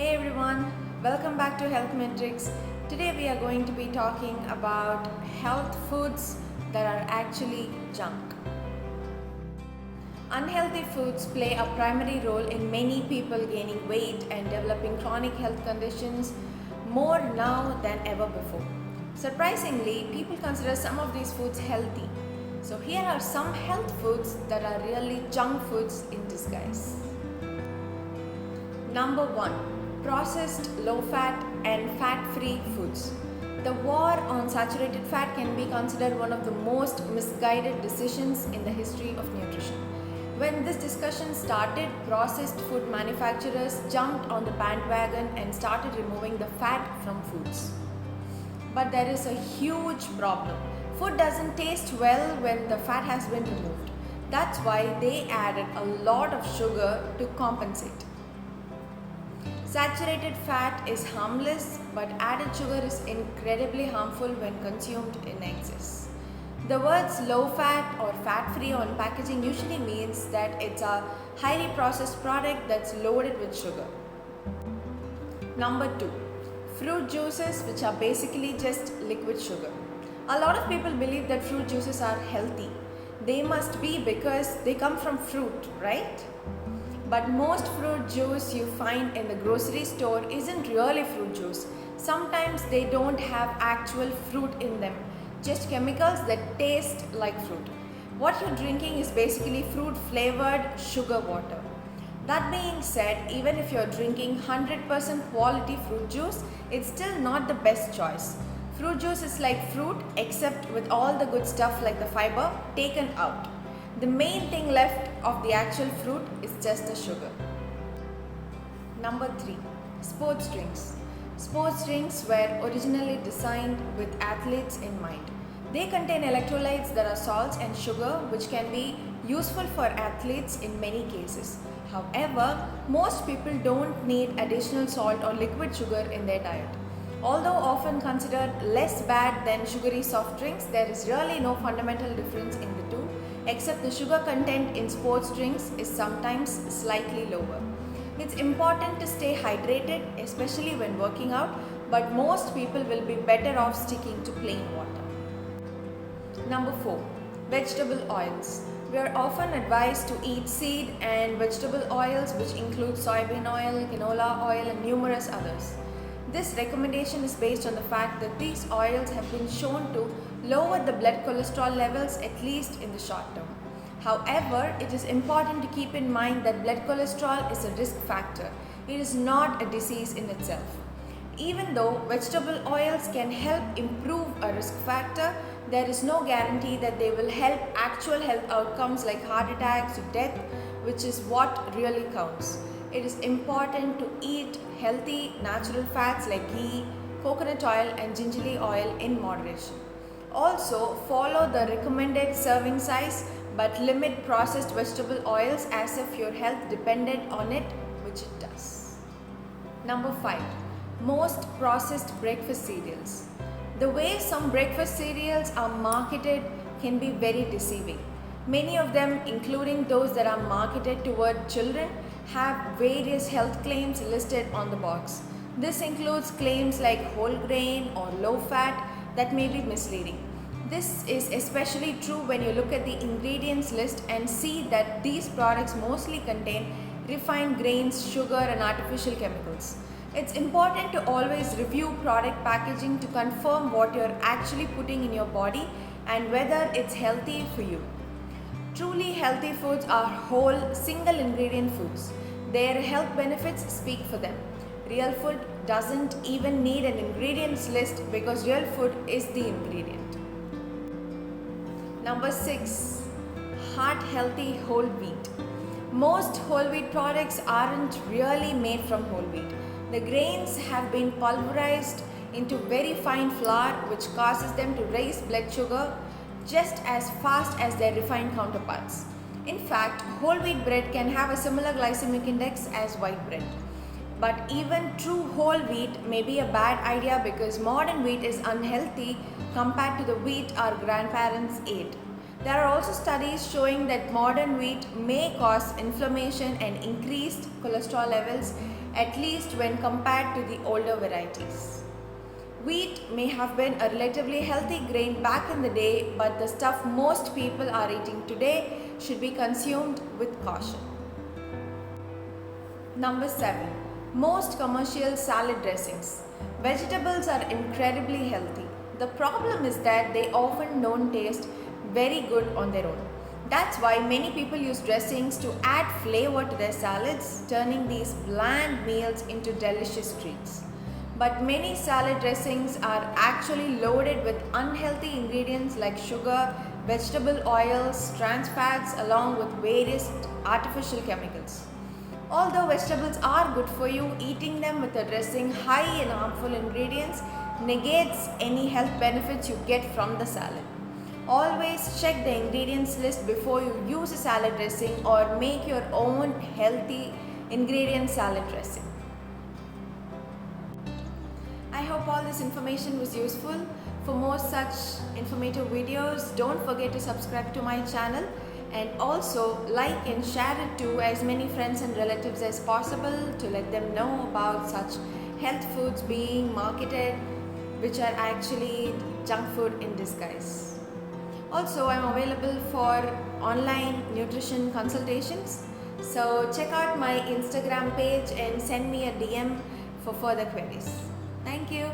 Hey everyone, welcome back to Health Metrics. Today we are going to be talking about health foods that are actually junk. Unhealthy foods play a primary role in many people gaining weight and developing chronic health conditions more now than ever before. Surprisingly, people consider some of these foods healthy. So here are some health foods that are really junk foods in disguise. Number 1. Processed, low-fat and fat-free foods. The war on saturated fat can be considered one of the most misguided decisions in the history of nutrition. When this discussion started, processed food manufacturers jumped on the bandwagon and started removing the fat from foods. But there is a huge problem. Food doesn't taste well when the fat has been removed. That's why they added a lot of sugar to compensate. Saturated fat is harmless, but added sugar is incredibly harmful when consumed in excess. The words low fat or fat free on packaging usually means that it's a highly processed product that's loaded with sugar. Number 2. Fruit juices, which are basically just liquid sugar. A lot of people believe that fruit juices are healthy. They must be because they come from fruit, right? But most fruit juice you find in the grocery store isn't really fruit juice. Sometimes they don't have actual fruit in them, just chemicals that taste like fruit. What you're drinking is basically fruit flavored sugar water. That being said, even if you're drinking 100% quality fruit juice, it's still not the best choice. Fruit juice is like fruit except with all the good stuff like the fiber taken out. The main thing left of the actual fruit is just the sugar. Number 3. Sports drinks. Sports drinks were originally designed with athletes in mind. They contain electrolytes that are salts and sugar, which can be useful for athletes in many cases. However, most people don't need additional salt or liquid sugar in their diet. Although often considered less bad than sugary soft drinks, there is really no fundamental difference in the two, except the sugar content in sports drinks is sometimes slightly lower. It's important to stay hydrated, especially when working out, but most people will be better off sticking to plain water. Number 4. Vegetable oils. We are often advised to eat seed and vegetable oils, which include soybean oil, canola oil, and numerous others. This recommendation is based on the fact that these oils have been shown to lower the blood cholesterol levels, at least in the short term. However, it is important to keep in mind that blood cholesterol is a risk factor. It is not a disease in itself. Even though vegetable oils can help improve a risk factor, there is no guarantee that they will help actual health outcomes like heart attacks or death, which is what really counts. It is important to eat healthy natural fats like ghee, coconut oil and gingerly oil in moderation. Also, follow the recommended serving size but limit processed vegetable oils as if your health depended on it, which it does. Number 5. Most processed breakfast cereals. The way some breakfast cereals are marketed can be very deceiving. Many of them, including those that are marketed toward children, have various health claims listed on the box. This includes claims like whole grain or low fat that may be misleading. This is especially true when you look at the ingredients list and see that these products mostly contain refined grains, sugar and artificial chemicals. It's important to always review product packaging to confirm what you're actually putting in your body and whether it's healthy for you. Truly healthy foods are whole, single ingredient foods. Their health benefits speak for them. Real food doesn't even need an ingredients list because real food is the ingredient. Number 6. Heart healthy whole wheat. Most whole wheat products aren't really made from whole wheat. The grains have been pulverized into very fine flour, which causes them to raise blood sugar just as fast as their refined counterparts. In fact, whole wheat bread can have a similar glycemic index as white bread. But even true whole wheat may be a bad idea because modern wheat is unhealthy compared to the wheat our grandparents ate. There are also studies showing that modern wheat may cause inflammation and increased cholesterol levels, at least when compared to the older varieties. Wheat may have been a relatively healthy grain back in the day, but the stuff most people are eating today should be consumed with caution. Number 7. Most commercial salad dressings. Vegetables are incredibly healthy. The problem is that they often don't taste very good on their own. That's why many people use dressings to add flavor to their salads, turning these bland meals into delicious treats. But many salad dressings are actually loaded with unhealthy ingredients like sugar, vegetable oils, trans fats, along with various artificial chemicals. Although vegetables are good for you, eating them with a dressing high in harmful ingredients negates any health benefits you get from the salad. Always check the ingredients list before you use a salad dressing or make your own healthy ingredient salad dressing. I hope all this information was useful. For more such informative videos, don't forget to subscribe to my channel and also like and share it to as many friends and relatives as possible to let them know about such health foods being marketed which are actually junk food in disguise. Also, I'm available for online nutrition consultations, so check out my Instagram page and send me a DM for further queries. Thank you.